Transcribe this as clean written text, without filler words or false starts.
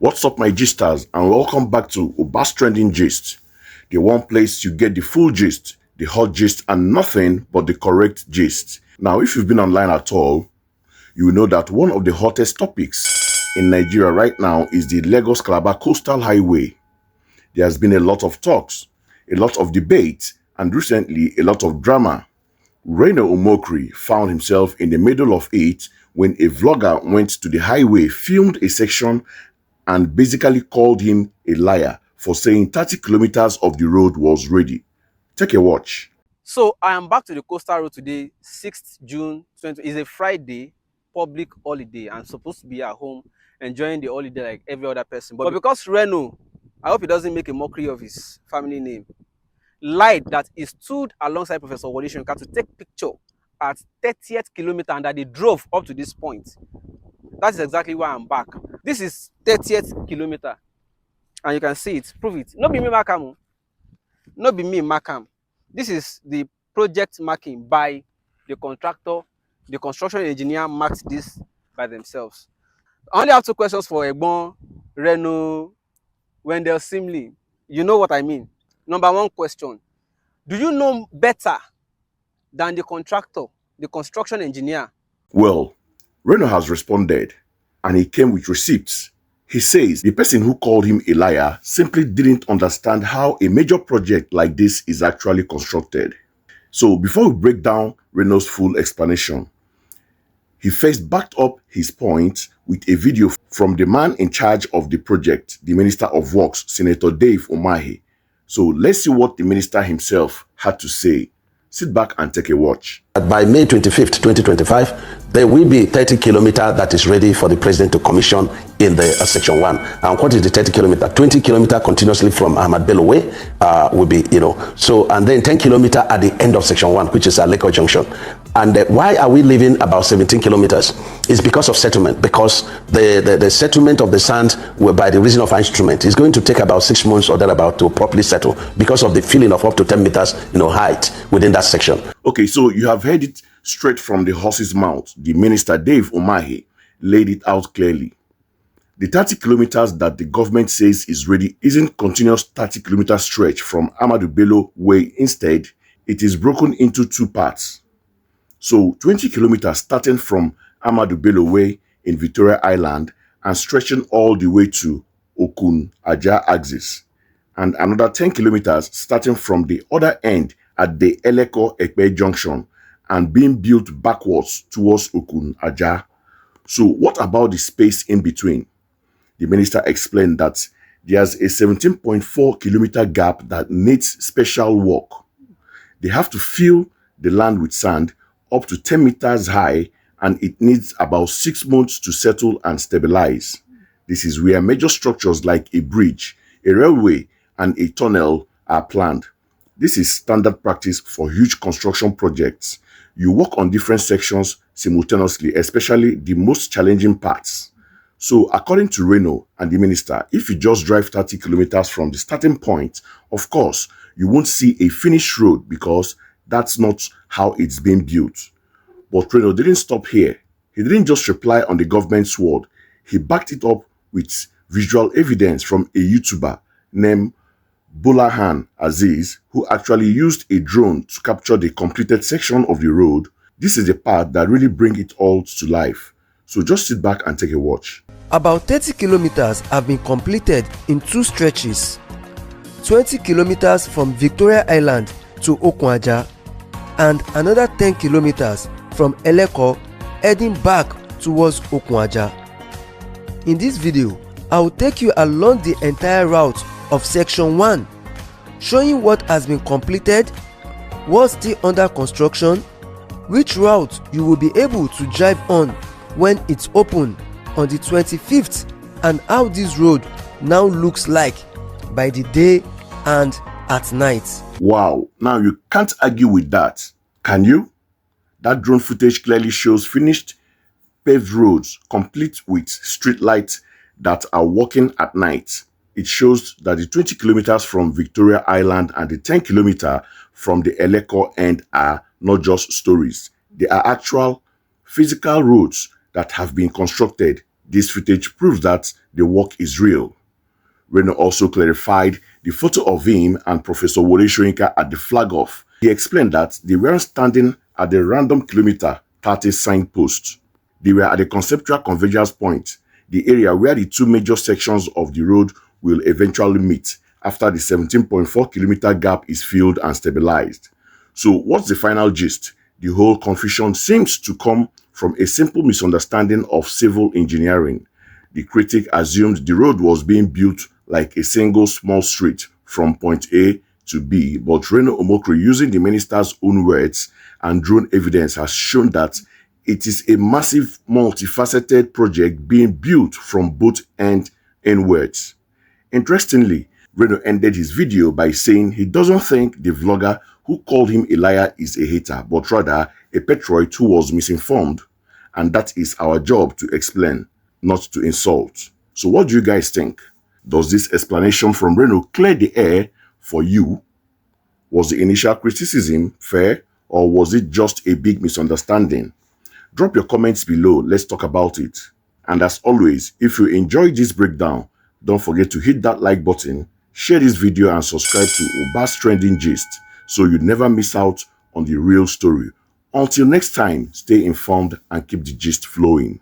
What's up, my gisters, and welcome back to Ubas Trending Gist, the one place you get the full gist, the hot gist, and nothing but the correct gist. Now, if you've been online at all, you will know that one of the hottest topics in Nigeria right now is the Lagos-Calabar Coastal Highway. There has been a lot of talks, a lot of debate, and recently a lot of drama. Reno Omokri found himself in the middle of it when a vlogger went to the highway, filmed a section, and basically called him a liar for saying 30 kilometers of the road was ready. Take a watch. So I am back to the coastal road today, 6th June 20. It's a Friday, public holiday. I'm supposed to be at home enjoying the holiday like every other person. But because Reno, I hope he doesn't make a mockery of his family name, lied that he stood alongside Professor Wole Soyinka to take picture at 30th kilometer and that they drove up to this point. That is exactly why I'm back. This is 30th kilometer. And you can see it, prove it. Not be me Makam. Not be me Makam. This is the project marking by the contractor. The construction engineer marked this by themselves. I only have two questions for Egbon, Reno, Wendell Simley. You know what I mean. Number one question. Do you know better than the contractor, the construction engineer? Well, Reno has responded, and he came with receipts. He says the person who called him a liar simply didn't understand how a major project like this is actually constructed. So before we break down Reno's full explanation, he first backed up his point with a video from the man in charge of the project, the Minister of Works, Senator Dave Umahi. So let's see what the minister himself had to say. Sit back and take a watch. By May 25th, 2025, there will be 30 kilometers that is ready for the president to commission in the section 1. And what is the 30 kilometer? 20 kilometers continuously from Ahmadu Bello Way will be, so, and then 10 kilometers at the end of section 1, which is Eleko junction. And why are we leaving about 17 kilometers? It's because of settlement, because the settlement of the sand by the reason of instrument is going to take about 6 months or thereabout to properly settle because of the filling of up to 10 meters, height within that section. Okay, so you have heard it straight from the horse's mouth. The minister, Dave Umahi, laid it out clearly. The 30 kilometers that the government says is ready isn't continuous 30-kilometer stretch from Ahmadu Bello Way. Instead, it is broken into two parts. So 20 kilometers starting from Ahmadu Bello Way in Victoria Island and stretching all the way to Okun-Aja axis. And another 10 kilometers starting from the other end at the Eleko junction and being built backwards towards Okun-Aja. So what about the space in between? The minister explained that there's a 17.4 kilometer gap that needs special work. They have to fill the land with sand up to 10 meters high, and it needs about 6 months to settle and stabilize. This is where major structures like a bridge, a railway, and a tunnel are planned. This is standard practice for huge construction projects. You work on different sections simultaneously, especially the most challenging parts. So according to Reno and the minister, if you just drive 30 kilometers from the starting point, of course, you won't see a finished road because that's not how it's being built. But Reno didn't stop here. He didn't just reply on the government's word. He backed it up with visual evidence from a YouTuber named Bulahan Aziz, who actually used a drone to capture the completed section of the road. This is the part that really brings it all to life. So just sit back and take a watch. About 30 kilometers have been completed in two stretches. 20 kilometers from Victoria Island to Okun-Aja and another 10 kilometers from Eleko heading back towards Okun-Aja. In this video, I will take you along the entire route of section 1, showing what has been completed, what's still under construction, which route you will be able to drive on when it's open on the 25th, and how this road now looks like by the day and at night. Wow, now you can't argue with that, can you? That drone footage clearly shows finished paved roads complete with street lights that are working at night. It shows that the 20 kilometers from Victoria Island and the 10 kilometers from the Eleko end are not just stories. They are actual physical roads that have been constructed This footage proves that the work is real. Reno also clarified the photo of him and Professor Wole Soyinka at the flag-off. He explained that they weren't standing at the random kilometer 30 signpost. They were at the conceptual convergence point, the area where the two major sections of the road will eventually meet after the 17.4-kilometer gap is filled and stabilized. So what's the final gist? The whole confusion seems to come from a simple misunderstanding of civil engineering. The critic assumed the road was being built like a single small street from point A to B, but Reno Omokri, using the minister's own words and drone evidence, has shown that it is a massive, multifaceted project being built from both ends inwards. Interestingly, Reno ended his video by saying he doesn't think the vlogger who called him a liar is a hater, but rather a patriot who was misinformed. And that is our job to explain, not to insult. So what do you guys think? Does this explanation from Reno clear the air for you? Was the initial criticism fair, or was it just a big misunderstanding? Drop your comments below, let's talk about it. And as always, if you enjoyed this breakdown, don't forget to hit that like button, share this video and subscribe to Oba's Trending Gist so you never miss out on the real story. Until next time, stay informed and keep the gist flowing.